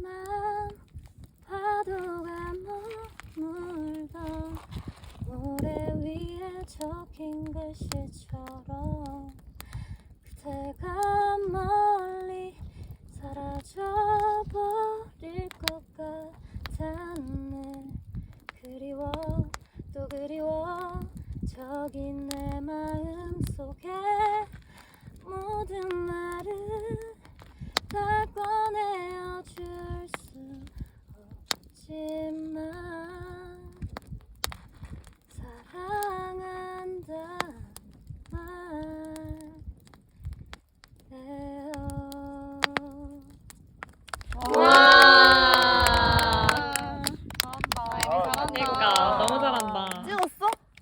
난 파도가 머물던 모래 위에 적힌 글씨처럼 그대가 멀리 사라져버릴 것 같았네. 그리워 또 그리워 저기 내 마음속에 모든 말을 다 꺼내어 줄 수 없지만 사랑한다 말